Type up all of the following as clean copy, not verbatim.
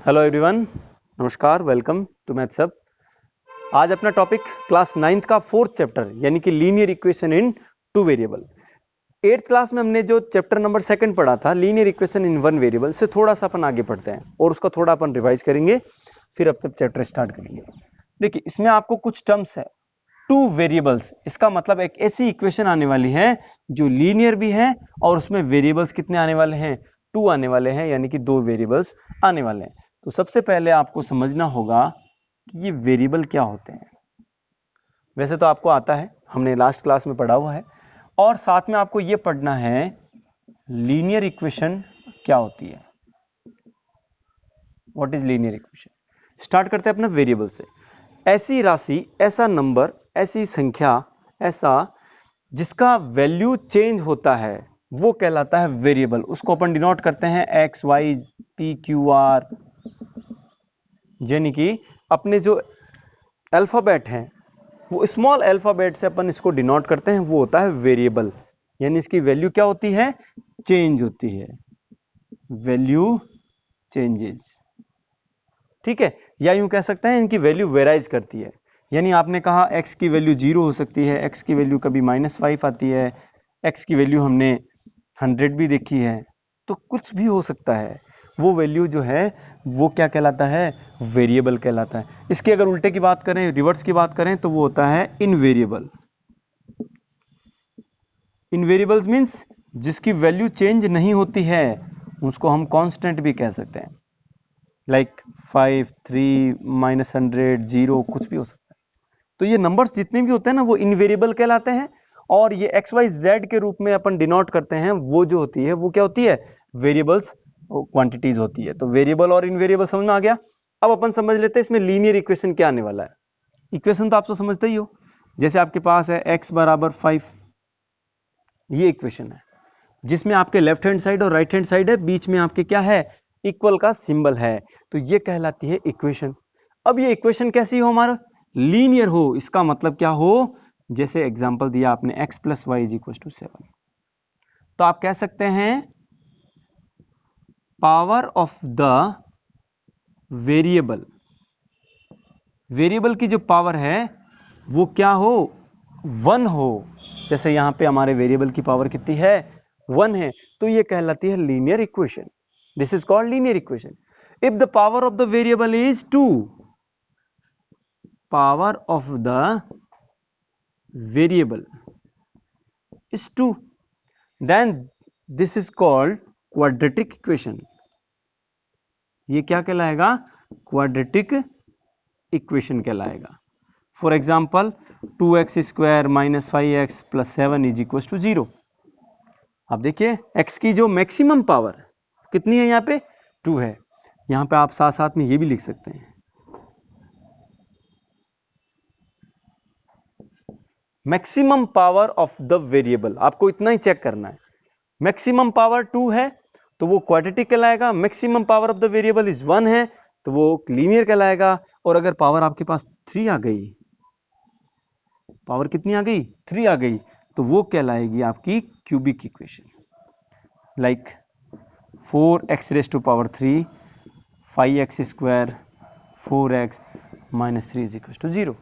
Hello everyone, नमस्कार, welcome to maths hub. आज अपना टॉपिक क्लास 9th का 4th चैप्टर यानी कि लीनियर इक्वेशन इन टू वेरिएबल। 8th क्लास में हमने जो चैप्टर नंबर 2 पढ़ा था linear equation in one variable से थोड़ा सा अपन आगे पढ़ते हैं और उसका थोड़ा अपन रिवाइज करेंगे, फिर अब तक चैप्टर स्टार्ट करेंगे। देखिए, इसमें आपको कुछ टर्म्स है, टू वेरिएबल्स, इसका मतलब एक ऐसी इक्वेशन आने वाली है जो लीनियर भी है और उसमें वेरिएबल्स कितने आने वाले हैं, 2 आने वाले हैं, यानी कि 2 वेरिएबल्स आने वाले हैं। तो सबसे पहले आपको समझना होगा कि ये वेरिएबल क्या होते हैं। वैसे तो आपको आता है, हमने लास्ट क्लास में पढ़ा हुआ है, और साथ में आपको ये पढ़ना है लीनियर इक्वेशन क्या होती है, what is linear equation. Start करते हैं अपना वेरिएबल से। ऐसी राशि, ऐसा नंबर, ऐसी संख्या, ऐसा जिसका वैल्यू चेंज होता है वो कहलाता है वेरिएबल। उसको अपन डिनोट करते हैं X Y P Q R, यानी कि अपने जो अल्फाबेट हैं वो स्मॉल अल्फाबेट से अपन इसको डिनोट करते हैं, वो होता है वेरिएबल। यानी इसकी वैल्यू क्या होती है, चेंज होती है, वैल्यू चेंजेस, ठीक है। या यूं कह सकते हैं इनकी वैल्यू वेराइज करती है। यानी आपने कहा x की वैल्यू 0 हो सकती है, x की वैल्यू कभी -5 आती है, x की वैल्यू हमने 100 भी देखी है, तो कुछ भी हो सकता है। वो वैल्यू जो है वो क्या कहलाता है, वेरिएबल कहलाता है। इसके अगर उल्टे की बात करें, रिवर्स की बात करें, तो वो होता है इनवेरिएबल। इनवेरिएबल्स मीन्स जिसकी वैल्यू चेंज नहीं होती है, उसको हम कांस्टेंट भी कह सकते हैं, लाइक 5, 3, -100, 0, कुछ भी हो सकता है। तो ये नंबर्स जितने भी होते हैं ना वो इनवेरिएबल कहलाते हैं, और ये एक्स वाई जेड के रूप में अपन डिनोट करते हैं, वो जो होती है वो क्या होती है, वेरिएबल्स क्वांटिटीज होती है। तो वेरिएबल और इनवेरिएबल समझ में आ गया। अब अपन समझ लेते हैं इसमें लीनियर इक्वेशन क्या आने वाला है। इक्वेशन तो आप तो समझते ही हो, जैसे आपके पास है x बराबर 5, ये इक्वेशन है जिसमें आपके लेफ्ट हैंड साइड और राइट हैंड साइड है, बीच में आपके क्या है, इक्वल का सिंबल है, तो ये कहलाती है इक्वेशन। अब ये इक्वेशन कैसी हो, हमारा लीनियर हो। इसका मतलब क्या हो, जैसे एग्जांपल दिया आपने x + y = 7, तो आप कह सकते हैं power of the variable, variable की जो पावर है वो क्या हो, 1 हो। जैसे यहां पे हमारे वेरिएबल की पावर कितनी है, 1 है, तो ये कहलाती है linear equation. This is called linear equation. If the power of the variable is 2, power of the variable is 2, then this is called quadratic equation। ये क्या कहलाएगा, क्वाड्रेटिक इक्वेशन कहलाएगा। For example 2x² - 5x + 7 = 0। अब देखिए x की जो maximum power कितनी है, यहाँ पे 2 है। यहाँ पे आप साथ साथ में ये भी लिख सकते हैं, maximum power of the variable. आपको इतना ही चेक करना है, मैक्सिमम पावर 2 है तो वो क्वाड्रेटिक कहलाएगा, maximum power of the variable is 1 है तो वो लीनियर कहलाएगा। और अगर पावर आपके पास 3 आ गई, पावर कितनी आ गई, 3 आ गई, तो वो कहलाएगी आपकी cubic equation. Like 4x⁻³ 5x², 4x - 3 = 0।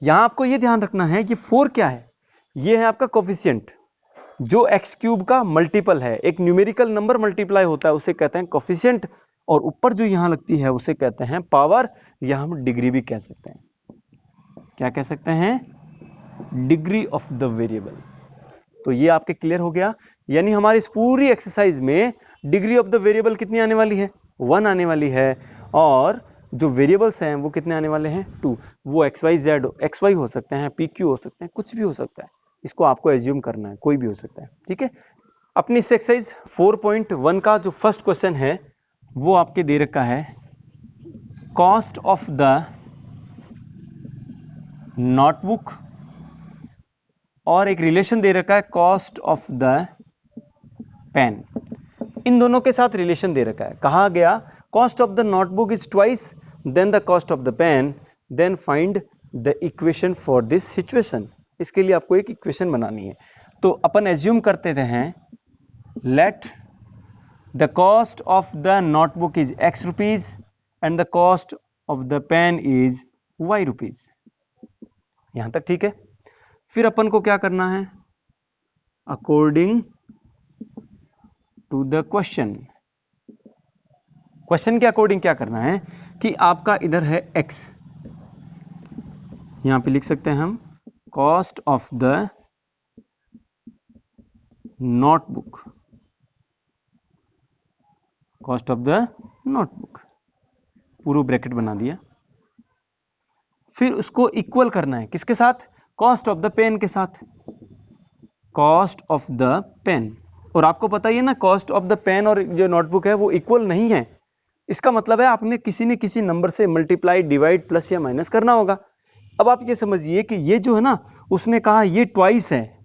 यहां आपको ये ध्यान रखना है कि 4 क्या है, ये है आपका कोफिशिएंट, जो x³ का मल्टीपल है। एक न्यूमेरिकल नंबर मल्टीप्लाई होता है उसे कहते हैं कोफिशिएंट, और ऊपर जो यहां लगती है उसे कहते हैं पावर, या हम डिग्री भी कह सकते हैं। क्या कह सकते हैं, डिग्री ऑफ द वेरिएबल। तो ये आपके क्लियर हो गया। यानी हमारी इस पूरी एक्सरसाइज में डिग्री ऑफ द वेरिएबल कितनी आने वाली है, 1 आने वाली है, और जो वेरिएबल्स हैं वो कितने आने वाले हैं, 2। वो XY हो सकते हैं, PQ हो सकते हैं, कुछ भी हो सकता है, इसको आपको एज्यूम करना है, कोई भी हो सकता है, ठीक है। अपनी इस एक्सरसाइज 4.1 का जो फर्स्ट क्वेश्चन है वो आपके दे रखा है, कॉस्ट ऑफ द नोटबुक, और एक रिलेशन दे रखा है कॉस्ट ऑफ द पेन। इन दोनों के साथ रिलेशन दे रखा है, कहा गया cost of the notebook is twice than the cost of the pen, then find the equation for this situation. इसके लिए आपको एक इक्वेशन बनानी है। तो अपन एज्यूम करते हैं, let the cost of the notebook is x rupees and the cost of the pen is y rupees. यहां तक ठीक है। फिर अपन को क्या करना है, according to the question, question के अकॉर्डिंग क्या करना है कि आपका इधर है x, यहां पे लिख सकते हैं हम cost of the notebook, cost of the notebook, पूरा ब्रैकेट बना दिया। फिर उसको इक्वल करना है किसके साथ, कॉस्ट ऑफ द पेन के साथ, कॉस्ट ऑफ द पेन। और आपको पता ही है ना, कॉस्ट ऑफ द पेन और जो नोटबुक है वो इक्वल नहीं है। इसका मतलब है आपने किसी न किसी नंबर से मल्टीप्लाई, डिवाइड, प्लस या माइनस करना होगा। अब आप ये समझिए कि ये जो है ना, उसने कहा ये ट्वाइस है,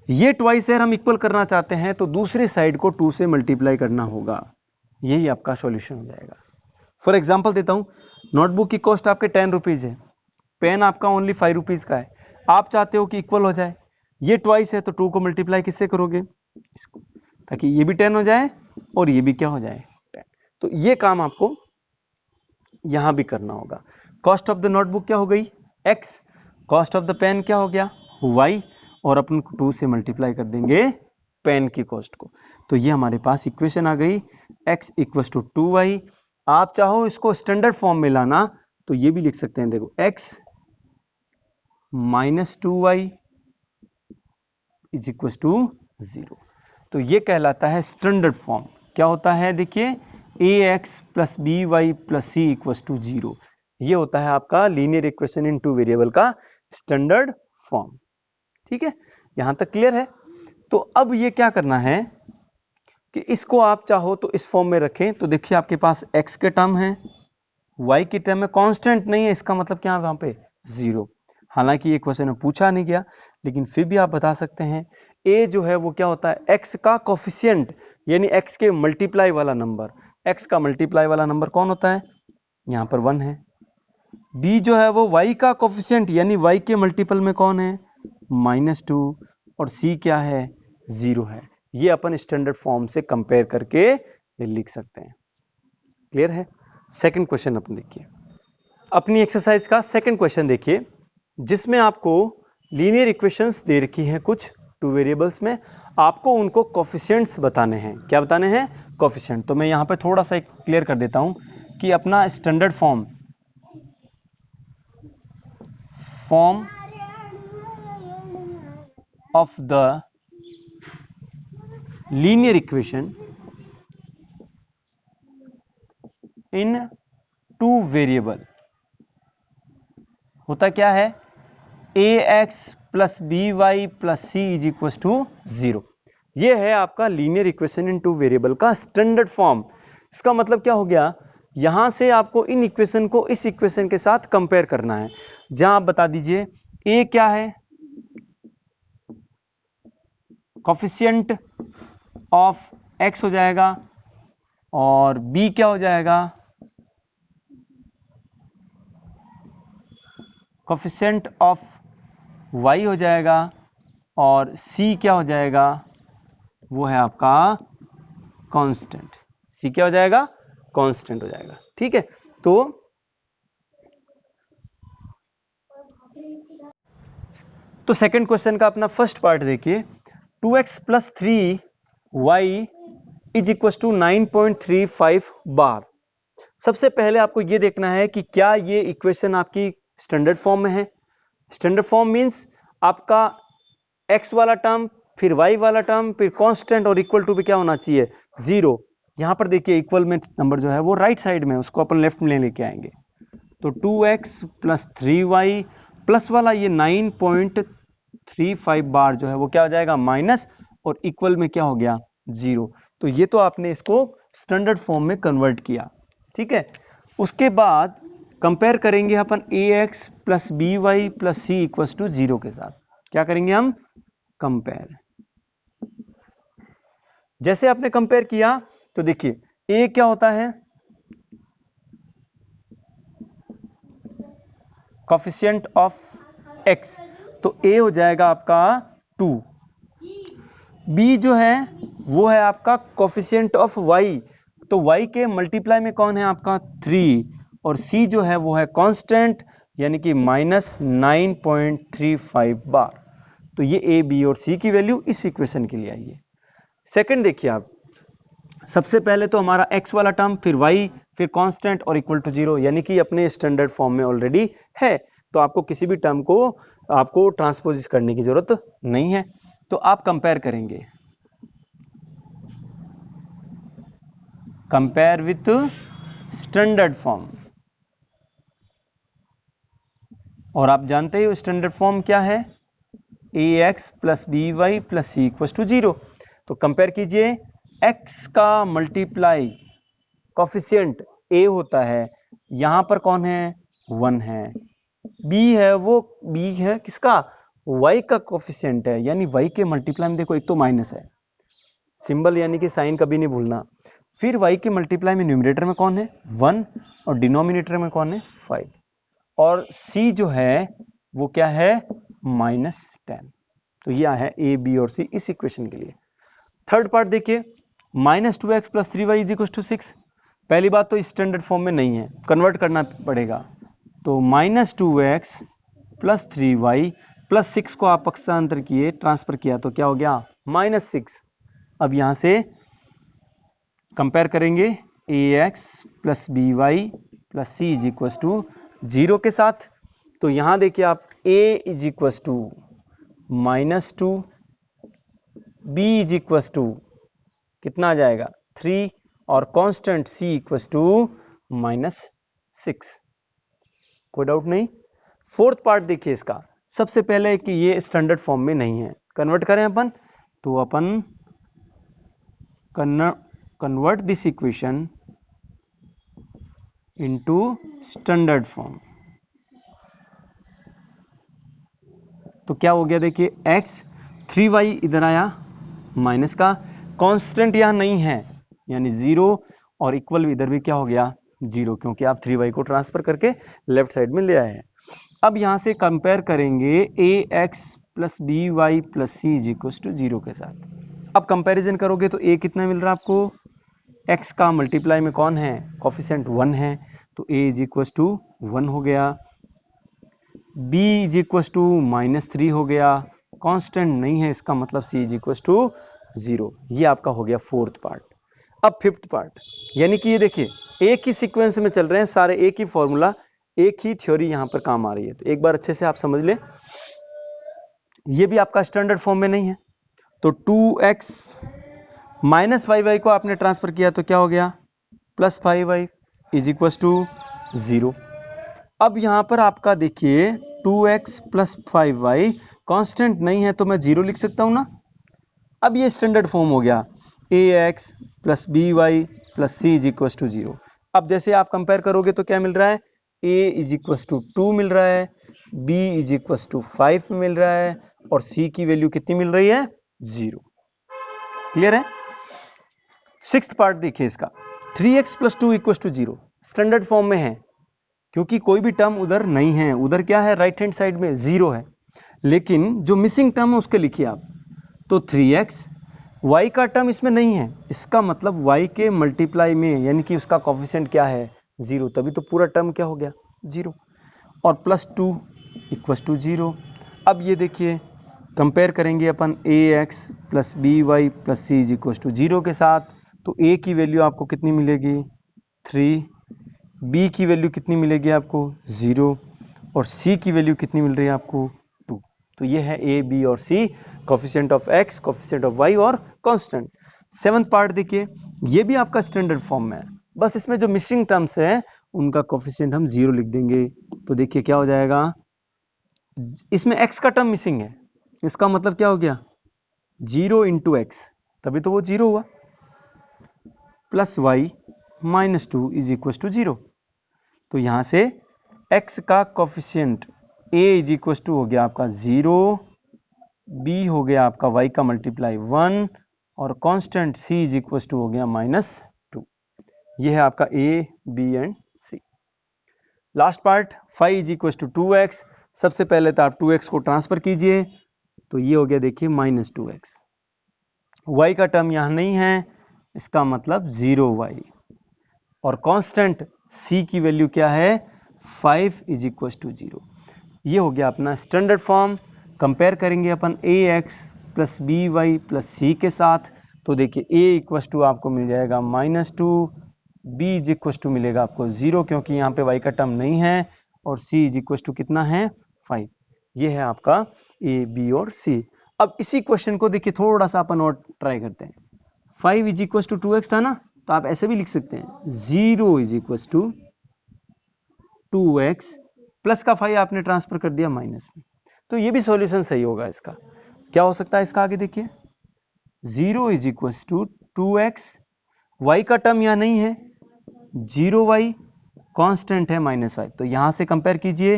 ये ट्वाइस है, हम इक्वल करना चाहते हैं तो दूसरी साइड को 2 से मल्टीप्लाई करना होगा। यही आपका सॉल्यूशन हो जाएगा। फॉर एग्जांपल देता हूं, नोटबुक की कॉस्ट आपके 10 रुपीज है, पेन आपका ओनली 5 रुपीज का है। आप चाहते हो कि इक्वल हो जाए, ये ट्वाइस है तो 2 को मल्टीप्लाई किससे करोगे, इसको, ताकि ये भी 10 हो जाए और ये भी क्या हो जाए 10। तो ये काम आपको यहां भी करना होगा। कॉस्ट ऑफ द नोटबुक क्या हो गई x, cost of the pen क्या हो गया y, और अपन 2 से मल्टीप्लाई कर देंगे पेन की कॉस्ट को। तो ये हमारे पास इक्वेशन आ गई x इक्वल्स टू 2y। आप चाहो इसको स्टैंडर्ड फॉर्म में लाना तो ये भी लिख सकते हैं, देखो x minus 2y is equals to 0। तो ये कहलाता है स्टैंडर्ड फॉर्म। क्या होता है देखिए, ax plus B Y plus C equals to 0। ये होता है आपका लीनियर इक्वेशन इन 2 वेरिएबल का स्टैंडर्ड फॉर्म। ठीक है, यहां तक क्लियर है। तो अब ये क्या करना है कि इसको आप चाहो तो इस फॉर्म में रखें। तो देखिए आपके पास x के टर्म है, y की टर्म में, कांस्टेंट नहीं है, इसका मतलब क्या है वहां पे 0। हालांकि ये क्वेश्चन में पूछा नहीं गया, लेकिन फिर भी आप बता सकते हैं a जो है वो क्या होता है, x का कोफिशिएंट, यानी x के मल्टीप्लाई वाला नंबर। x का मल्टीप्लाई वाला नंबर कौन होता है, यहां पर 1 है। b जो है वो y का कोफिशिएंट, यानी y के मल्टीपल में कौन है, -2, और c क्या है 0 है। ये अपन स्टैंडर्ड फॉर्म से कंपेयर करके ये लिख सकते हैं। क्लियर है। सेकंड क्वेश्चन अपन देखिए, अपनी एक्सरसाइज का सेकंड क्वेश्चन देखिए, जिसमें आपको लीनियर इक्वेशंस दे रखी हैं कुछ 2 वेरिएबल्स में, आपको उनको कोफिशिएंट्स बताने हैं। क्या बताने हैं, कोफिशिएंट। तो मैं यहां पे थोड़ा सा क्लियर कर देता हूं कि अपना standard form of the linear equation in 2 variable होता क्या है, ax plus B Y plus C is equal to 0। ये है आपका लीनियर इक्वेशन इन 2 वेरिएबल का स्टैंडर्ड फॉर्म। इसका मतलब क्या हो गया, यहां से आपको इन इक्वेशन को इस इक्वेशन के साथ कंपेयर करना है। जहां आप बता दीजिए a क्या है, कोफिशिएंट ऑफ x हो जाएगा, और b क्या हो जाएगा, कोफिशिएंट ऑफ y हो जाएगा, और c क्या हो जाएगा, वो है आपका कांस्टेंट। c क्या हो जाएगा, कांस्टेंट हो जाएगा। ठीक है, तो सेकंड क्वेश्चन का अपना फर्स्ट पार्ट देखिए, 2x plus 3y is equal to 9.35 बार। सबसे पहले आपको यह देखना है कि क्या ये इक्वेशन आपकी स्टैंडर्ड फॉर्म में है। स्टैंडर्ड फॉर्म मींस आपका x वाला टर्म, फिर y वाला टर्म, फिर कांस्टेंट, और इक्वल टू भी क्या होना चाहिए 0। यहां पर देखिए इक्वल में नंबर जो है वो राइट साइड में, उसको अपन लेफ्ट में लेके आएंगे। तो 2x प्लस 3y प्लस वाला ये 9.35 बार जो है वो क्या हो जाएगा माइनस, और इक्वल में क्या हो गया 0। तो ये तो आपने इसको स्टैंडर्ड फॉर्म में कन्वर्ट किया। ठीक है, उसके बाद कंपेयर करेंगे अपन ax plus B Y plus C equal to 0 के साथ। क्या करेंगे हम, कंपेयर। जैसे आपने कंपेयर किया तो देखिए a क्या होता है, कोफिशिएंट ऑफ x, तो a हो जाएगा आपका 2। b जो है वो है आपका कोफिशिएंट ऑफ y, तो y के मल्टीप्लाई में कौन है आपका 3 और c जो है वो है कांस्टेंट यानी कि -9.35 बार। तो ये a, b और c की वैल्यू इस इक्वेशन के लिए आई है। सेकंड देखिए आप, सबसे पहले तो हमारा x वाला टर्म, फिर y, फिर कांस्टेंट और इक्वल टू 0 यानी कि अपने स्टैंडर्ड फॉर्म में ऑलरेडी है, तो आपको किसी भी टर्म को आपको ट्रांसपोज करने की जरूरत नहीं है। तो आप कंपेयर करेंगे, कंपेयर विथ स्टैंडर्ड फॉर्म, और आप जानते ही स्टैंडर्ड फॉर्म क्या है, ax plus B Y plus C equal to 0। तो कंपेयर कीजिए, x का मल्टीप्लाई कॉफिशिएंट a होता है, यहां पर कौन है 1 है, b है वो b है किसका, y का कॉफिशिएंट है, यानी y के मल्टीप्लाई में देखो एक तो माइनस है, सिंबल यानी कि साइन कभी नहीं भूलना। फिर y के मल्टीप्लाई में न्यूमरेटर में कौन है 1 और डिनोमिनेटर में कौन है 5, और c जो है वो क्या है -10। तो यह है a, b और c इस इक्वेशन के लिए। थर्ड पार्ट देखिए, -2x plus 3y is equal to 6। पहली बात तो स्टैंडर्ड फॉर्म में नहीं है, कन्वर्ट करना पड़ेगा। तो -2x प्लस 3y प्लस 6 को आप पक्षांतर किए, ट्रांसफर किया तो क्या हो गया -6। अब यहां से कंपेयर करेंगे ax plus by plus c is equal to 0 के साथ। तो यहां देखिए आप a is equal to -2, b is equal to कितना आ जाएगा 3 और कांस्टेंट c इक्वल टू -6। कोई डाउट नहीं। फोर्थ पार्ट देखिए इसका, सबसे पहले कि ये स्टैंडर्ड फॉर्म में नहीं है, कन्वर्ट करें अपन, तो अपन convert this equation into standard form. तो क्या हो गया देखिए, x 3y इधर आया माइनस का, कांस्टेंट यहां नहीं है यानी 0, और इक्वल इधर भी क्या हो गया 0, क्योंकि आप 3y को ट्रांसफर करके लेफ्ट साइड में ले आए हैं। अब यहां से कंपेयर करेंगे ax plus B Y plus C is equal to 0 के साथ। अब कंपैरिजन करोगे तो a कितना मिल रहा है आपको, x का मल्टीप्लाई में कौन है कोफिशिएंट 1 है, तो a इज इक्वल टू 1 हो गया, b इज इक्वल टू -3 हो गया, कांस्टेंट नहीं है इसका मतलब c इज इक्वल टू 0। ये आपका हो गया फोर्थ पार्ट। अब फिफ्थ पार्ट, यानी कि ये देखिए एक ही सीक्वेंस में चल रहे हैं सारे, एक ही फॉर्मूला, एक ही थ्योरी यहां पर काम आ रही है। तो एक बार अच्छे से आप समझ ले, ये भी आपका स्टैंडर्ड फॉर्म में नहीं है। तो 2x माइनस 5y को आपने ट्रांसफर किया तो क्या हो गया plus 5y is equal to 0। अब यहां पर आपका देखिए 2x प्लस 5y कांस्टेंट नहीं है तो मैं 0 लिख सकता हूं ना। अब ये स्टैंडर्ड फॉर्म हो गया ax plus B Y plus C is equal to 0। अब जैसे आप कंपेयर करोगे तो क्या मिल रहा है, a इज इक्वल टू 2 मिल रहा है, b इज इक्वल टू 5 मिल रहा है, और c की वैल्यू कितनी मिल रही है 0। क्लियर है। सिक्स्थ पार्ट देखिए इसका, 3x plus 2 equal to 0 standard form में है, क्योंकि कोई भी टर्म उधर नहीं है, उधर क्या है राइट हैंड साइड में 0 है, लेकिन जो मिसिंग टर्म है उसके लिखिए आप। तो 3x y का टर्म इसमें नहीं है, इसका मतलब y के मल्टीप्लाई में यानी कि उसका कोफिशिएंट क्या है 0, तभी तो पूरा टर्म क्या हो गया 0, और प्लस 2 इक्वल टू 0। अब ये देखिए कंपेयर करेंगे अपन ax plus B Y plus C is equal to 0 के साथ। तो a की वैल्यू आपको कितनी मिलेगी 3, b की वैल्यू कितनी मिलेगी आपको 0, और c की वैल्यू कितनी मिल रही है आपको 2। तो ये है a, b और c, coefficient of x, coefficient of y और कांस्टेंट। सेवंथ पार्ट देखिए, ये भी आपका स्टैंडर्ड फॉर्म में है, बस इसमें जो मिसिंग टर्म्स है उनका कोफिशिएंट हम 0 लिख देंगे। तो देखिए क्या हो जाएगा, इसमें x का टर्म मिसिंग है, इसका मतलब क्या हो गया 0 इंटू एक्स, तभी तो वो 0 हुआ, plus y minus 2 is equal to 0। तो यहां से x का coefficient a is equal to हो गया आपका 0, b हो गया आपका y का मल्टीप्लाई 1, और constant c is equal to हो गया -2। ये है आपका a, b and c। Last part 5 is equal to 2x, सबसे पहले तो आप 2x को ट्रांसफर कीजिए, तो ये हो गया देखिए -2x, y का टर्म यहां नहीं है, इसका मतलब 0y, और कांस्टेंट c की वैल्यू क्या है 5 इज इक्वल टू 0। ये हो गया अपना स्टैंडर्ड फॉर्म। कंपेयर करेंगे अपन ax plus B Y plus C के साथ, तो देखिए a इक्वल टू आपको मिल जाएगा -2, b इज इक्वल टू मिलेगा आपको 0 क्योंकि यहाँ पे y का टर्म नहीं है, और c इज इक्वल टू कितना है 5। ये है आपका a b और c। अब इसी क्वेश्चन को देखिए थोड़ा सा अपन और ट्राई करते हैं। 5 इज इक्वल टू 2x था ना, तो आप ऐसे भी लिख सकते हैं 0 is equal to 2x plus का 5 आपने ट्रांसफर कर दिया माइनस में, तो ये भी सॉल्यूशन सही होगा। इसका क्या हो सकता है, इसका आगे देखिए 0 is equal to 2x, y का टर्म यहां नहीं है, 0y कांस्टेंट है -5, तो यहां से कंपेयर कीजिए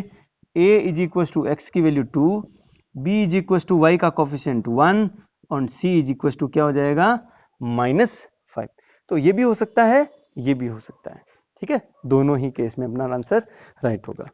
a is equal to x की value 2, b is equal to y का कोफिशिएंट 1 और c इज इक्वल टू क्या हो जाएगा -5। तो ये भी हो सकता है, ये भी हो सकता है। ठीक है, दोनों ही केस में अपना आंसर राइट होगा।